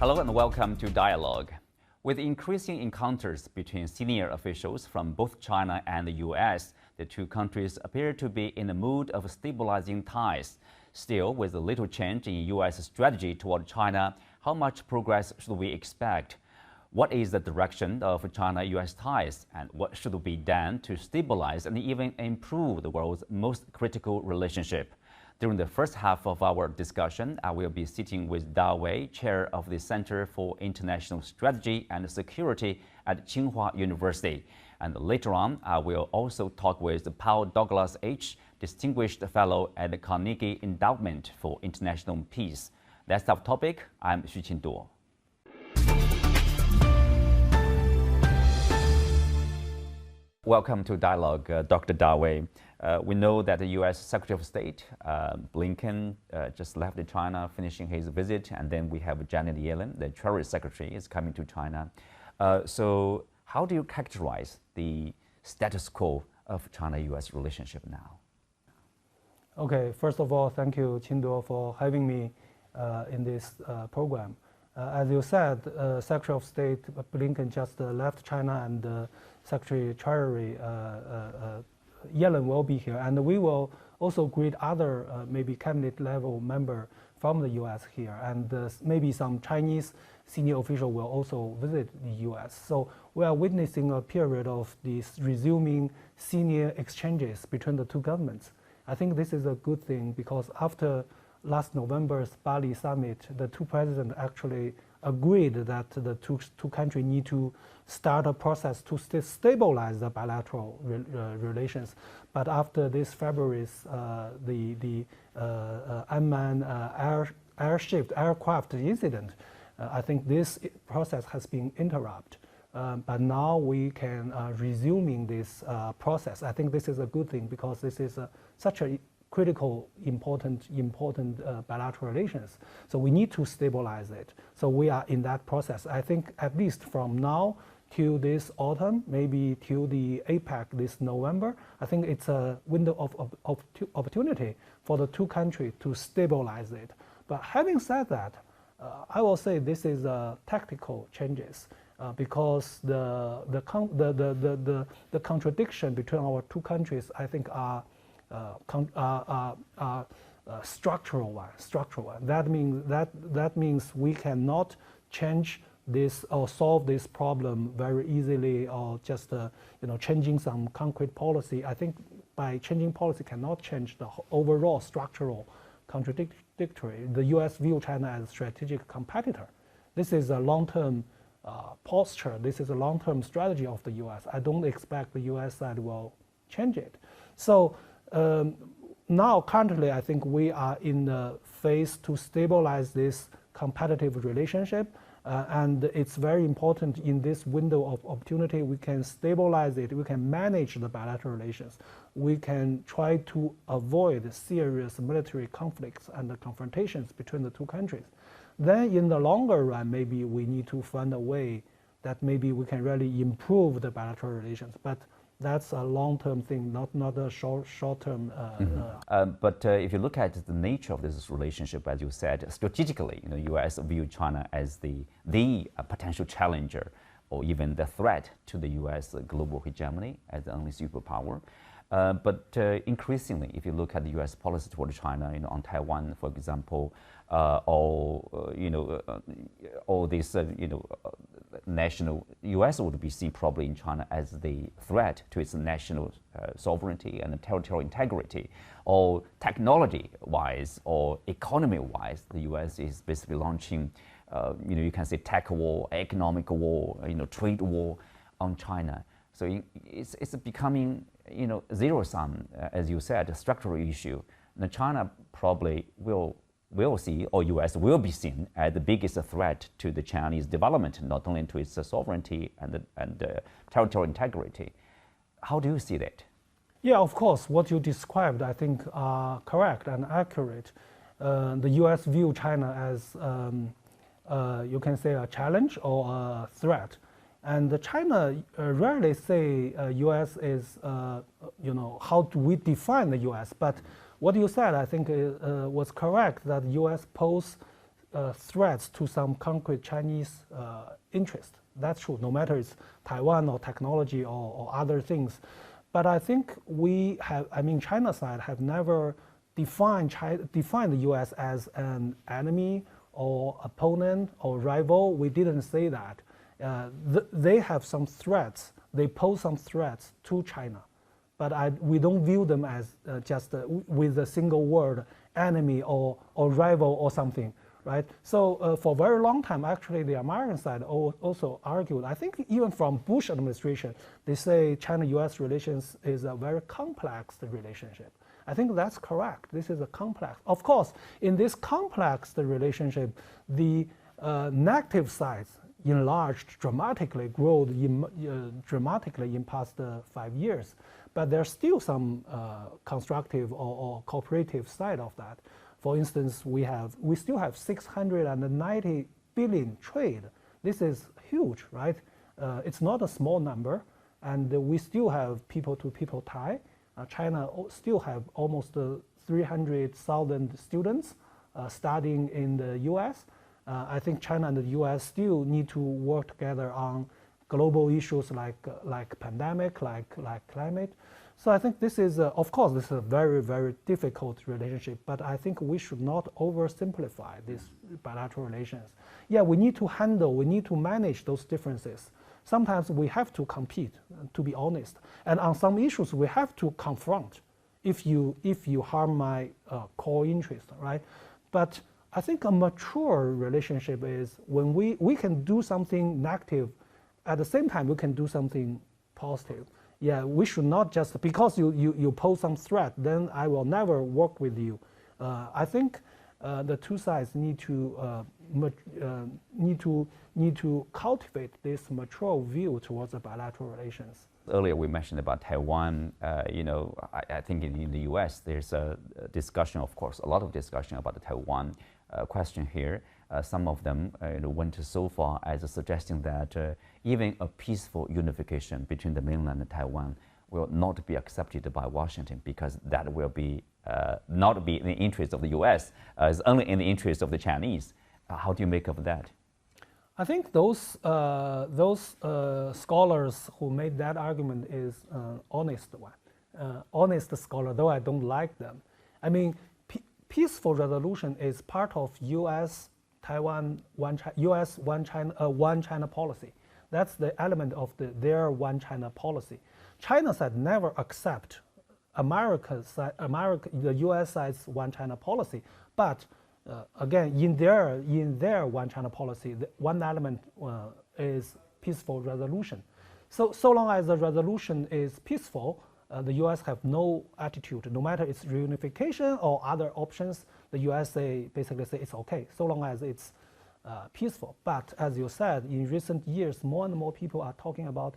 Hello and welcome to Dialogue. With increasing encounters between senior officials from both China and the U.S., the two countries appear to be in the mood of stabilizing ties. Still, with little change in U.S. strategy toward China, how much progress should we expect? What is the direction of China-U.S. ties, and what should be done to stabilize and even improve the world's most critical relationship? During the first half of our discussion, I will be sitting with Da Wei, Chair of the Center for International Strategy and Security at Tsinghua University. And later on, I will also talk with Paal Douglas H., Distinguished Fellow at the Carnegie Endowment for International Peace. That's our topic. I'm Xu Qinduo. Welcome to Dialogue, Dr. Da Wei. We know that the U.S. Secretary of State, Blinken, just left China, finishing his visit, and then we have Janet Yellen, the Treasury Secretary, is coming to China. So how do you characterize the status quo of China-U.S. relationship now? Okay, first of all, thank you, Qinduo, for having me in this program. As you said, Secretary of State Blinken just left China, and Secretary Treasury Yellen will be here, and we will also greet other maybe cabinet level member from the U.S. here, and maybe some Chinese senior official will also visit the U.S. So we are witnessing a period of these resuming senior exchanges between the two governments. I think this is a good thing because after last November's Bali summit, the two presidents actually agreed that the two countries need to start a process to stabilize the bilateral relations. But after this February's the unmanned aircraft incident, I think this process has been interrupted. But now we can resuming this process. I think this is a good thing because this is such a critical, important bilateral relations. So we need to stabilize it. So we are in that process. I think at least from now till this autumn, maybe till the APEC this November, I think it's a window of opportunity for the two countries to stabilize it. But having said that, I will say this is tactical changes because the contradiction between our two countries, I think, are structural one. That means we cannot change this or solve this problem very easily, or just changing some concrete policy. I think by changing policy cannot change the overall structural contradictory. The U.S. view China as a strategic competitor. This is a long-term posture. This is a long-term strategy of the U.S. I don't expect the U.S. side will change it. So now currently I think we are in the phase to stabilize this competitive relationship, and it's very important in this window of opportunity we can stabilize it, we can manage the bilateral relations, we can try to avoid serious military conflicts and the confrontations between the two countries. Then in the longer run, maybe we need to find a way that maybe we can really improve the bilateral relations. But that's a long-term thing, not a short-term. But if you look at the nature of this relationship, as you said, strategically, U.S. view China as the potential challenger, or even the threat to the U.S. global hegemony as the only superpower. But increasingly, if you look at the U.S. policy toward China, on Taiwan, for example, all this, national U.S. would be seen probably in China as the threat to its national sovereignty and territorial integrity, or technology-wise or economy-wise, the U.S. is basically launching, you can say tech war, economic war, trade war on China. So it's becoming, zero-sum, as you said, a structural issue. Now China probably will see, or U.S. will be seen as the biggest threat to the Chinese development, not only to its sovereignty and territorial integrity. How do you see that? Yeah, of course, what you described, I think, are correct and accurate. The U.S. view China as, you can say, a challenge or a threat. And China rarely say U.S. is, how do we define the U.S.? But what you said, I think, was correct, that U.S. pose threats to some concrete Chinese interest. That's true, no matter it's Taiwan or technology or other things. But I think we have, China side have never defined the U.S. as an enemy or opponent or rival. We didn't say that. They have some threats. They pose some threats to China. But we don't view them as just with a single word, enemy or rival or something, right? So for a very long time, actually, the American side also argued, I think even from Bush administration, they say China-U.S. relations is a very complex relationship. I think that's correct. This is a complex. Of course, in this complex relationship, the negative sides enlarged dramatically, dramatically in past 5 years. But there's still some constructive or cooperative side of that. For instance, we still have 690 billion trade. This is huge, right? It's not a small number, and we still have people-to-people tie. China still have almost 300,000 students studying in the U.S. I think China and the U.S. still need to work together on global issues like pandemic, like climate. So I think this is, of course, this is a very, very difficult relationship, but I think we should not oversimplify these bilateral relations. Yeah, we need to manage those differences. Sometimes we have to compete, to be honest. And on some issues, we have to confront if you harm my core interest, right? But I think a mature relationship is when we can do something negative, at the same time we can do something positive. Yeah, we should not just, because you pose some threat, then I will never work with you. I think the two sides need to cultivate this mature view towards the bilateral relations. Earlier we mentioned about Taiwan. I think in the U.S. there's a discussion, of course, a lot of discussion about the Taiwan question here. Some of them went so far as suggesting that even a peaceful unification between the mainland and Taiwan will not be accepted by Washington because that will be not be in the interest of the U.S. It's only in the interest of the Chinese. How do you make of that? I think those scholars who made that argument is honest one, honest scholar. Though I don't like them. I mean, peaceful resolution is part of U.S. Taiwan one China policy. That's the element of their one China policy. China side never accept the U.S. side's one China policy, but again, in their one China policy, one element is peaceful resolution. So long as the resolution is peaceful, the U.S. have no attitude. No matter it's reunification or other options, the U.S. basically say it's okay, so long as it's peaceful. But as you said, in recent years, more and more people are talking about,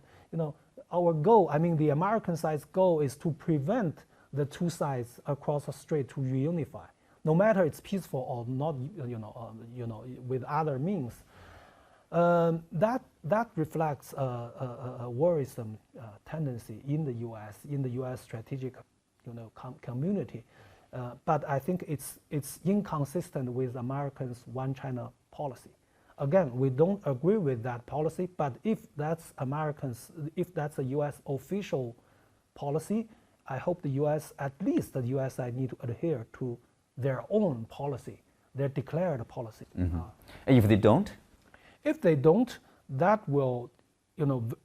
our goal. I mean, the American side's goal is to prevent the two sides across the strait to reunify, no matter it's peaceful or not, with other means. That reflects a worrisome tendency in the U.S. strategic, community. But I think it's inconsistent with Americans' one China policy. Again, we don't agree with that policy. But if that's a U.S. official policy, I hope at least the U.S. side need to adhere to their own policy, their declared policy. Mm-hmm. And if they don't? If they don't, that will,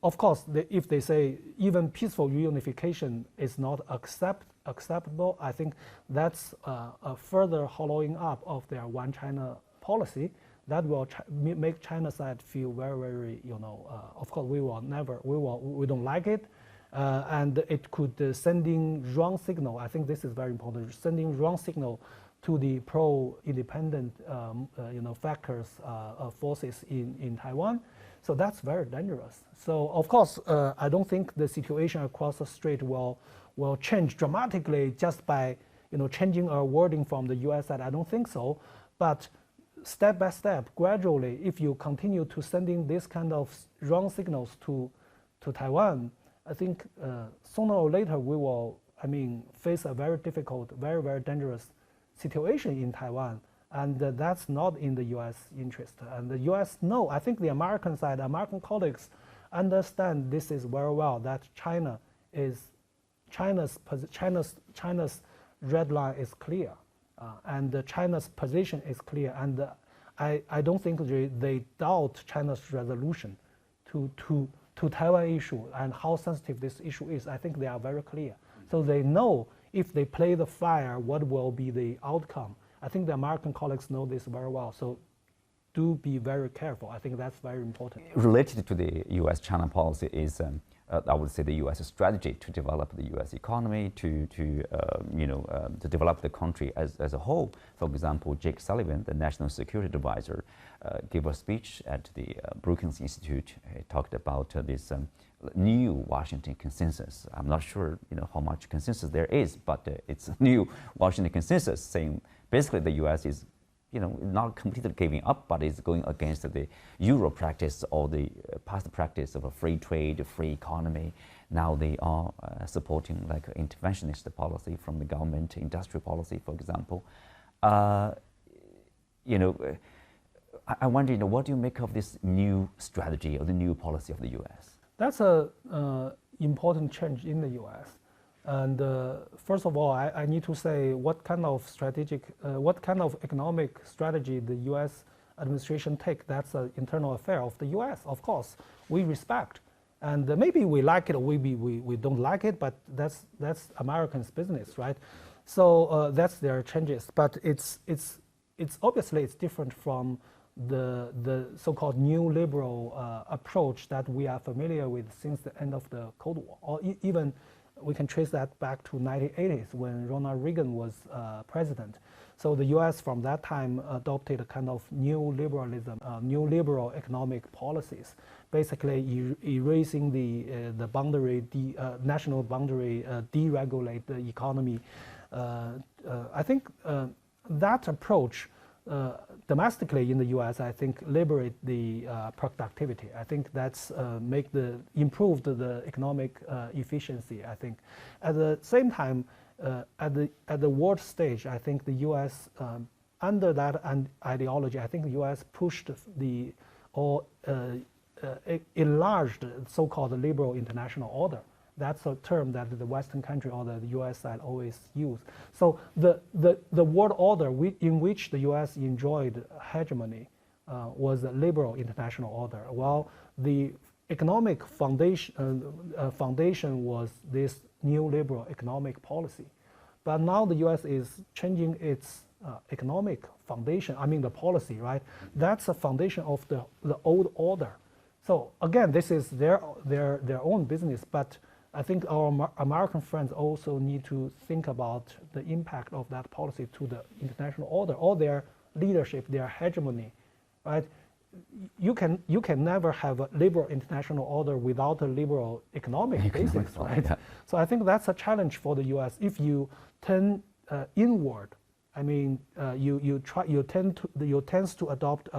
of course, if they say even peaceful reunification is not acceptable, I think that's a further hollowing up of their one China policy. That will make China side feel very, very, of course, we don't like it. And it could sending wrong signal. I think this is very important. Sending wrong signal to the pro-independent, factors, forces in Taiwan. So that's very dangerous. So of course, I don't think the situation across the strait will change dramatically just by changing our wording from the U.S. side. I don't think so. But step by step, gradually, if you continue to sending this kind of wrong signals to Taiwan, I think sooner or later we will, face a very difficult, very, very dangerous situation in Taiwan. And that's not in the U.S. interest. And the U.S. no, I think the American side, American colleagues understand this is very well, that China's red line is clear, and China's position is clear, and I don't think they doubt China's resolution to Taiwan issue and how sensitive this issue is. I think they are very clear. So they know if they play the fire, what will be the outcome. I think the American colleagues know this very well. So do be very careful. I think that's very important. Related to the U.S.-China policy is, I would say, the U.S. strategy to develop the U.S. economy, to develop the country as a whole. For example, Jake Sullivan, the National Security Advisor, gave a speech at the Brookings Institute. He talked about this new Washington consensus. I'm not sure how much consensus there is, but it's a new Washington consensus saying basically the U.S. is not completely giving up, but it's going against the Euro practice or the past practice of a free trade, a free economy. Now they are supporting like interventionist policy from the government, industrial policy, for example. I wonder, what do you make of this new strategy or the new policy of the U.S.? That's an important change in the U.S. And first of all, I need to say what kind of economic strategy the U.S. administration take. That's an internal affair of the U.S. Of course, we respect, and maybe we like it or maybe we don't like it, but that's Americans' business, right? So that's their changes. But it's obviously it's different from the so-called new liberal approach that we are familiar with since the end of the Cold War, or even we can trace that back to 1980s when Ronald Reagan was president. So the U.S. from that time adopted a kind of new liberalism, new liberal economic policies, basically erasing the boundary, national boundary, deregulate the economy. I think that approach domestically in the U.S., I think liberate the productivity. I think that's improved the economic efficiency. I think at the same time, at the world stage, I think the U.S. Under that ideology, I think the U.S. pushed enlarged so-called liberal international order. That's a term that the Western country or the U.S. side always use. So the world order in which the U.S. enjoyed hegemony was a liberal international order, while the economic foundation was this new liberal economic policy. But now the U.S. is changing its economic foundation, I mean the policy, right? That's a foundation of the old order. So again, this is their own business, but I think our American friends also need to think about the impact of that policy to the international order or their leadership, their hegemony, right? You can never have a liberal international order without a liberal economic basis, right? Yeah. So I think that's a challenge for the U.S. If you turn inward, I mean, you tend to adopt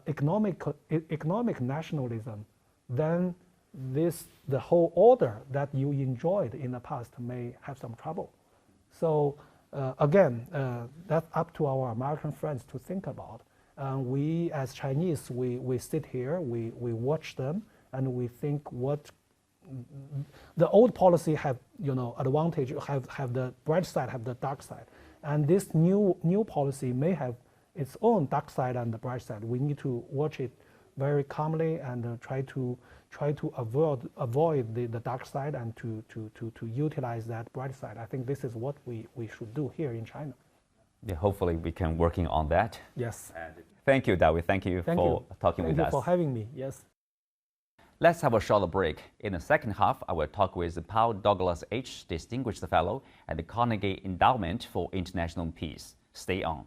economic nationalism, then the whole order that you enjoyed in the past may have some trouble. So again, that's up to our American friends to think about. We as Chinese, we sit here, we watch them, and we think what the old policy have advantage, have the bright side, have the dark side, and this new policy may have its own dark side and the bright side. We need to watch it very calmly and try to avoid the dark side and to utilize that bright side. I think this is what we should do here in China. Yeah, hopefully we can working on that. Yes. And thank you, Da Wei. Thank you for talking with us. Thank you for having me. Yes. Let's have a short break. In the second half, I will talk with Paul Douglas H., Distinguished Fellow at the Carnegie Endowment for International Peace. Stay on.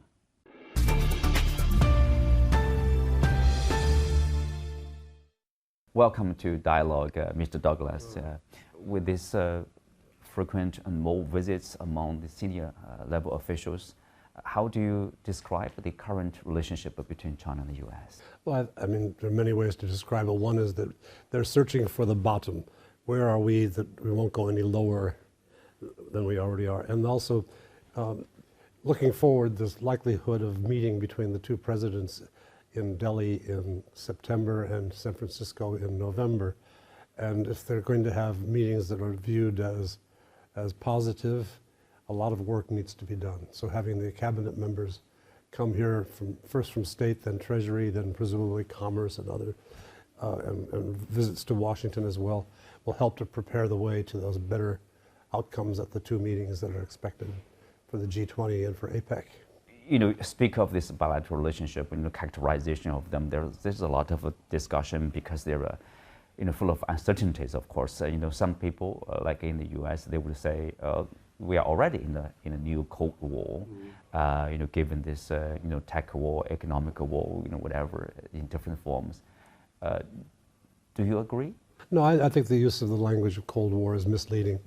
Welcome to Dialogue, Mr. Douglas. With this frequent and more visits among the senior level officials, how do you describe the current relationship between China and the U.S.? Well, I mean, there are many ways to describe it. One is that they're searching for the bottom. Where are we that we won't go any lower than we already are? And also, looking forward, there's likelihood of meeting between the two presidents in Delhi in September and San Francisco in November. And if they're going to have meetings that are viewed as positive, a lot of work needs to be done. So having the cabinet members come here first from state, then Treasury, then presumably Commerce and other, and visits to Washington as well, will help to prepare the way to those better outcomes at the two meetings that are expected for the G20 and for APEC. You know, speak of this bilateral relationship, you know, characterization of them. There's a lot of discussion because they're, you know, full of uncertainties. Of course, you know, some people, like in the U.S., they would say we are already in a new Cold War. You know, given this, you know, tech war, economic war, you know, whatever, in different forms. Do you agree? No, I think the use of the language of Cold War is misleading.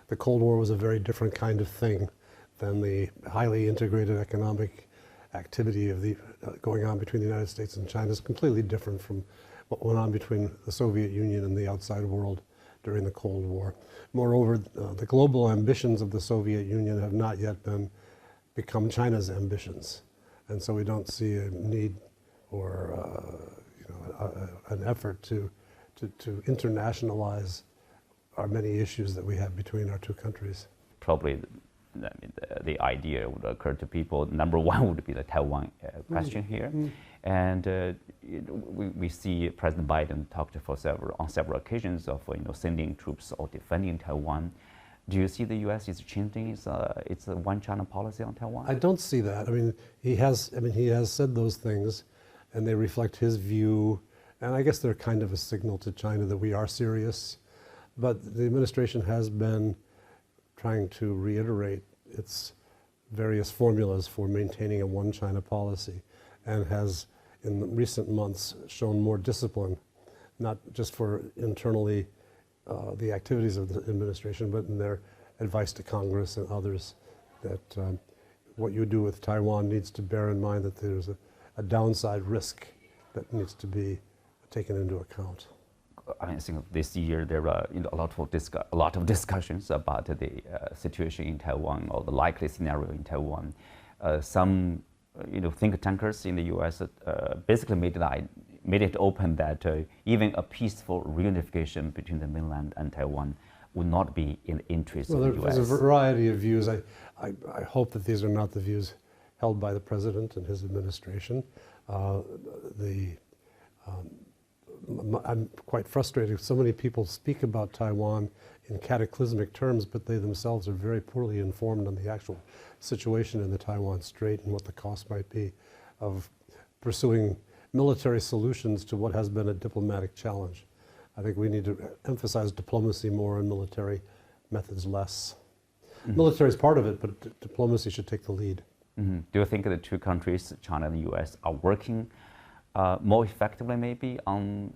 The Cold War was a very different kind of thing than the highly integrated economic activity of the going on between the United States and China. Is completely different from what went on between the Soviet Union and the outside world during the Cold War. Moreover, the global ambitions of the Soviet Union have not yet become China's ambitions, and so we don't see a need or you know, an effort to internationalize our many issues that we have between our two countries. Probably, I mean, the idea would occur to people. Number one would be the Taiwan question here, and you know, we see President Biden talked on several occasions of, you know, sending troops or defending Taiwan. Do you see the U.S. is changing its one China policy on Taiwan? I don't see that. I mean, he has said those things, and they reflect his view. And I guess they're kind of a signal to China that we are serious. But the administration has been trying to reiterate its various formulas for maintaining a one China policy, and has in the recent months shown more discipline, not just for internally the activities of the administration, but in their advice to Congress and others, that what you do with Taiwan needs to bear in mind that there's a downside risk that needs to be taken into account. I mean, I think this year there are, you know, a lot of discussions about the situation in Taiwan, or the likely scenario in Taiwan. Some, you know, think tankers in the U.S. Basically made it open that even a peaceful reunification between the mainland and Taiwan would not be in the interest of the U.S. There's a variety of views. I hope that these are not the views held by the president and his administration. I'm quite frustrated. So many people speak about Taiwan in cataclysmic terms, but they themselves are very poorly informed on the actual situation in the Taiwan Strait and what the cost might be of pursuing military solutions to what has been a diplomatic challenge. I think we need to emphasize diplomacy more and military methods less. Mm-hmm. Military is part of it, but diplomacy should take the lead. Mm-hmm. Do you think the two countries, China and the U.S., are working more effectively, maybe, on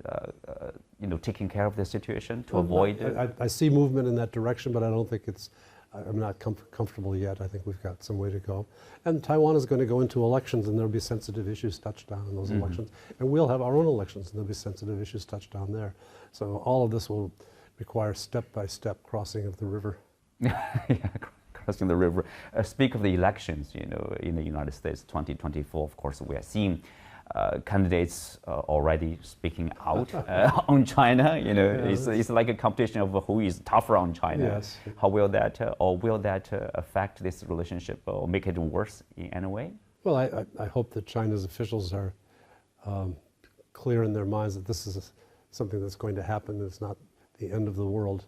you know, taking care of the situation to avoid? I see movement in that direction, but I don't think it's. I'm not comfortable yet. I think we've got some way to go. And Taiwan is going to go into elections, and there'll be sensitive issues touched on in those elections. And we'll have our own elections, and there'll be sensitive issues touched on there. So all of this will require step-by-step crossing of the river. Yeah, crossing the river. Speak of the elections, you know, in the United States, 2024. Of course, we are seeing candidates already speaking out on China. You know, yeah, it's like a competition of who is tougher on China. Yes. How will that, affect this relationship or make it worse in any way? Well, I hope that China's officials are clear in their minds that this is something that's going to happen. It's not the end of the world.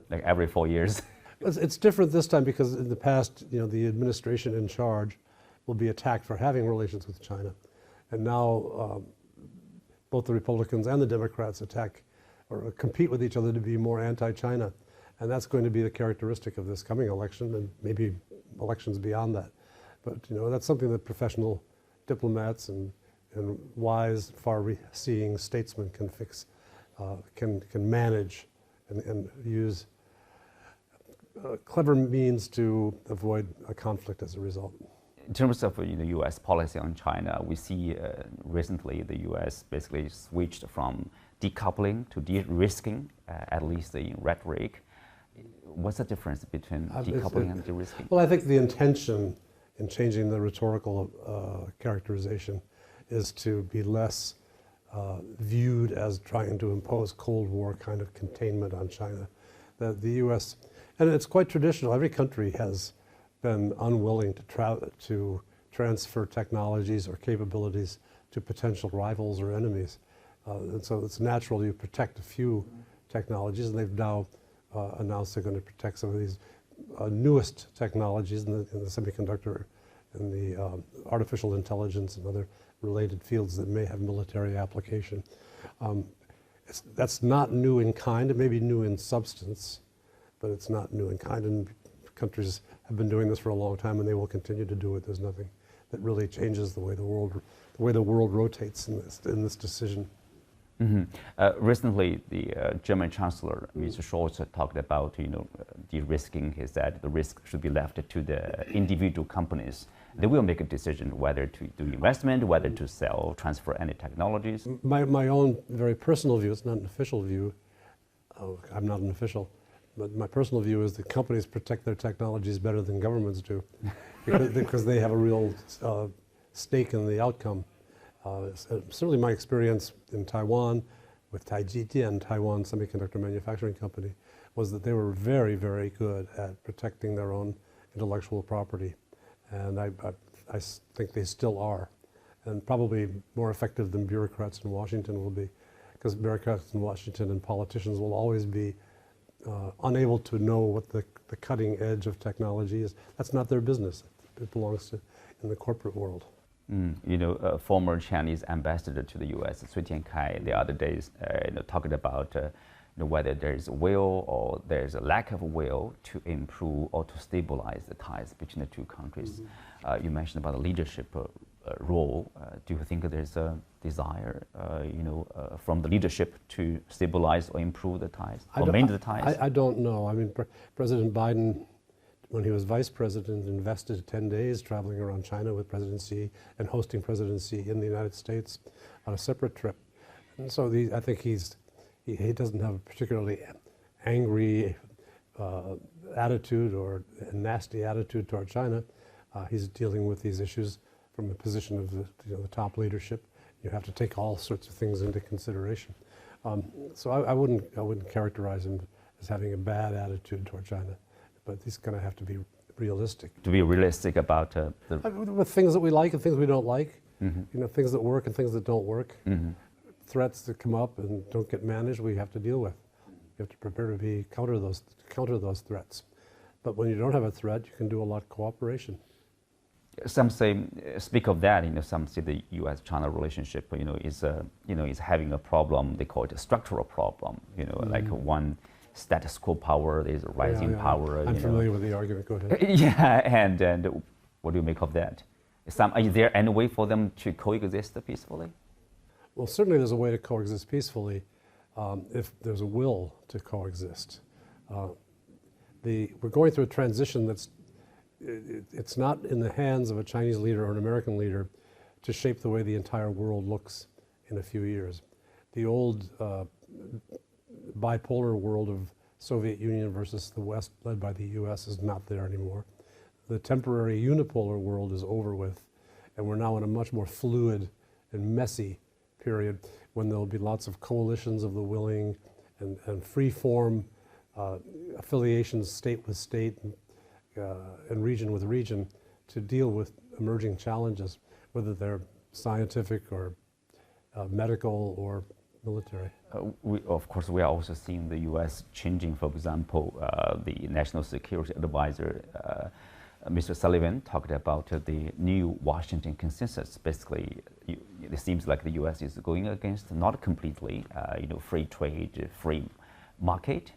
Like every 4 years. It's different this time because in the past, you know, the administration in charge will be attacked for having relations with China. And now both the Republicans and the Democrats attack or compete with each other to be more anti-China. And that's going to be the characteristic of this coming election and maybe elections beyond that. But, you know, that's something that professional diplomats and wise, far-seeing statesmen can fix, can manage and use clever means to avoid a conflict as a result. In terms of U.S. policy on China, we see recently the U.S. basically switched from decoupling to de-risking, at least in rhetoric. What's the difference between decoupling and de-risking? Well, I think the intention in changing the rhetorical characterization is to be less viewed as trying to impose Cold War kind of containment on China. The U.S., and it's quite traditional, every country has been unwilling to transfer technologies or capabilities to potential rivals or enemies. And so it's natural you protect a few technologies, and they've now announced they're going to protect some of these newest technologies in the semiconductor and the artificial intelligence and other related fields that may have military application. That's not new in kind. It may be new in substance, but it's not new in kind. And countries have been doing this for a long time, and they will continue to do it. There's nothing that really changes the way the world rotates in this decision. Recently, the German Chancellor, Mr. Scholz, talked about de-risking. He said the risk should be left to the individual companies. They will make a decision whether to do investment, whether to sell, transfer any technologies. My own very personal view, it's not an official view, I'm not an official, but my personal view is that companies protect their technologies better than governments do because they have a real stake in the outcome. Certainly my experience in Taiwan with CGTN, Taiwan Semiconductor Manufacturing Company, was that they were very, very good at protecting their own intellectual property. And I think they still are, and probably more effective than bureaucrats in Washington will be, because bureaucrats in Washington and politicians will always be unable to know what the cutting edge of technology is. That's not their business. It belongs to in the corporate world. Former Chinese ambassador to the U.S., Cui Tiankai, the other days, talking about whether there's will or there's a lack of will to improve or to stabilize the ties between the two countries. You mentioned about the leadership role. Do you think there's a desire, from the leadership to stabilize or improve the ties, or mend the ties? I don't know. I mean, President Biden, when he was vice president, invested 10 days traveling around China with President Xi and hosting President Xi in the United States on a separate trip. And so I think he doesn't have a particularly angry attitude or a nasty attitude toward China. He's dealing with these issues from a position of the top leadership. You have to take all sorts of things into consideration. So I wouldn't characterize him as having a bad attitude toward China. But he's going to have to be realistic. To be realistic about with things that we like and things we don't like, things that work and things that don't work, threats that come up and don't get managed, we have to deal with. You have to prepare to counter those threats. But when you don't have a threat, you can do a lot of cooperation. Some speak of that. Some say the U.S.-China relationship, is having a problem. They call it a structural problem. Like one status quo power, there's a rising power. I'm familiar with the argument. Go ahead. Yeah, and what do you make of that? Is there any way for them to coexist peacefully? Well, certainly there's a way to coexist peacefully if there's a will to coexist. We're going through a transition it's not in the hands of a Chinese leader or an American leader to shape the way the entire world looks in a few years. The old bipolar world of Soviet Union versus the West led by the U.S. is not there anymore. The temporary unipolar world is over with, and we're now in a much more fluid and messy period when there'll be lots of coalitions of the willing and free-form affiliations, state with state and region with region, to deal with emerging challenges, whether they're scientific or medical or military. Of course, we are also seeing the U.S. changing. For example, the National Security Advisor, Mr. Sullivan, talked about the new Washington Consensus. Basically, it seems like the U.S. is going against, not completely, free trade, free market.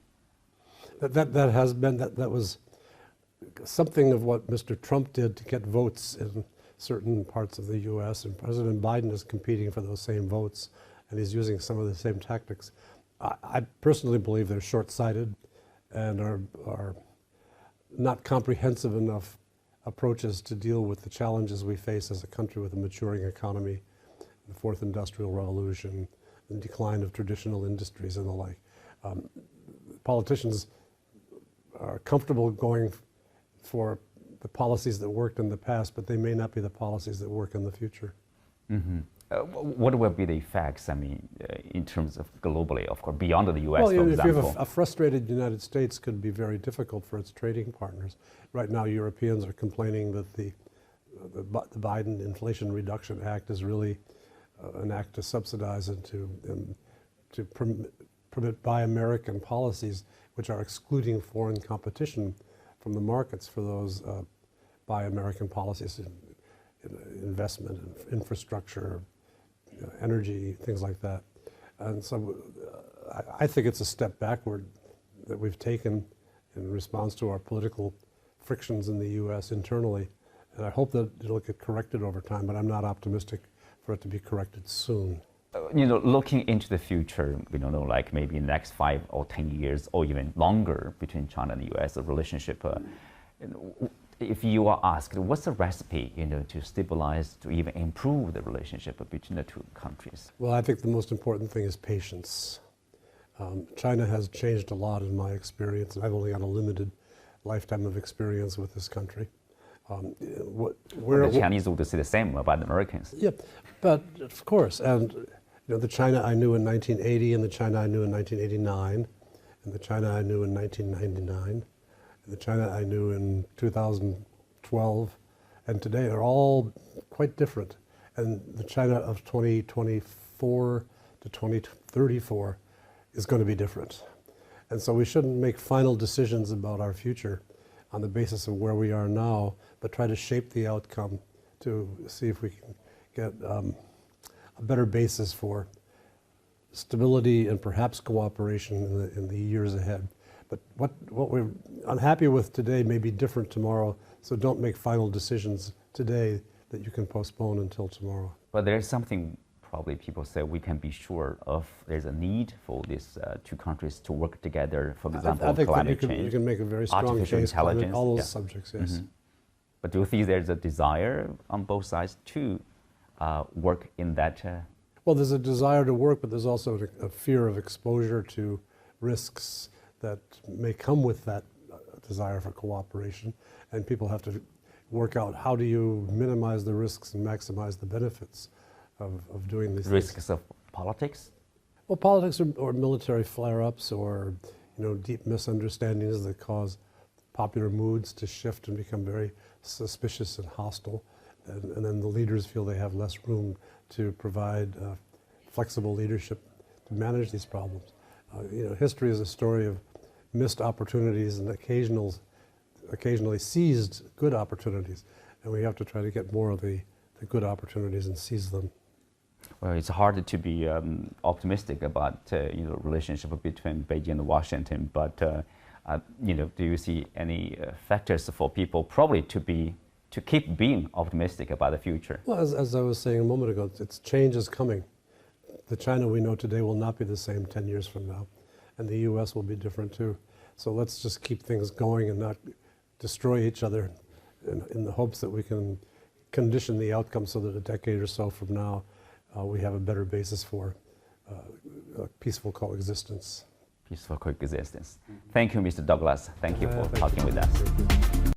That was something of what Mr. Trump did to get votes in certain parts of the U.S., and President Biden is competing for those same votes, and he's using some of the same tactics. I personally believe they're short-sighted and are not comprehensive enough approaches to deal with the challenges we face as a country with a maturing economy, the fourth industrial revolution, the decline of traditional industries and the like. Politicians are comfortable going for the policies that worked in the past, but they may not be the policies that work in the future. What will be the effects, I mean, in terms of globally, of course, beyond the U.S., Well, for if you example? have a frustrated United States, could be very difficult for its trading partners. Right now, Europeans are complaining that the Biden Inflation Reduction Act is really an act to subsidize and to permit Buy American policies, which are excluding foreign competition from the markets for those Buy American policies in investment, in infrastructure, energy, things like that. And so I think it's a step backward that we've taken in response to our political frictions in the U.S. internally. And I hope that it'll get corrected over time, but I'm not optimistic for it to be corrected soon. Looking into the future, we don't know, like maybe in the next 5 or 10 years or even longer between China and the U.S. relationship, if you are asked, what's the recipe, to stabilize, to even improve the relationship between the two countries? Well, I think the most important thing is patience. China has changed a lot in my experience, and I've only got a limited lifetime of experience with this country. The Chinese would say the same about the Americans. Yeah, but of course, and the China I knew in 1980, and the China I knew in 1989, and the China I knew in 1999, and the China I knew in 2012, and today are all quite different. And the China of 2024 to 2034 is going to be different. And so we shouldn't make final decisions about our future on the basis of where we are now, but try to shape the outcome to see if we can get a better basis for stability and perhaps cooperation in the years ahead. But what we're unhappy with today may be different tomorrow, so don't make final decisions today that you can postpone until tomorrow. But there's something probably people say we can be sure of. There's a need for these two countries to work together, for example, I think climate that change. you can make a very strong artificial case for intelligence, all those yeah. subjects, yes. But do you think there's a desire on both sides to work in that? Well, there's a desire to work, but there's also a fear of exposure to risks that may come with that desire for cooperation. And people have to work out how do you minimize the risks and maximize the benefits of doing these Risks things. of politics? Well, politics or military flare-ups or deep misunderstandings that cause popular moods to shift and become very suspicious and hostile. And then the leaders feel they have less room to provide flexible leadership to manage these problems. History is a story of missed opportunities and occasionally seized good opportunities. And we have to try to get more of the good opportunities and seize them. Well, it's hard to be optimistic about relationship between Beijing and Washington, but do you see any factors for people probably to keep being optimistic about the future? Well, as I was saying a moment ago, change is coming. The China we know today will not be the same 10 years from now, and the U.S. will be different too. So let's just keep things going and not destroy each other in the hopes that we can condition the outcome so that a decade or so from now we have a better basis for peaceful coexistence. Peaceful coexistence. Thank you, Mr. Douglas. Thank you for talking with us.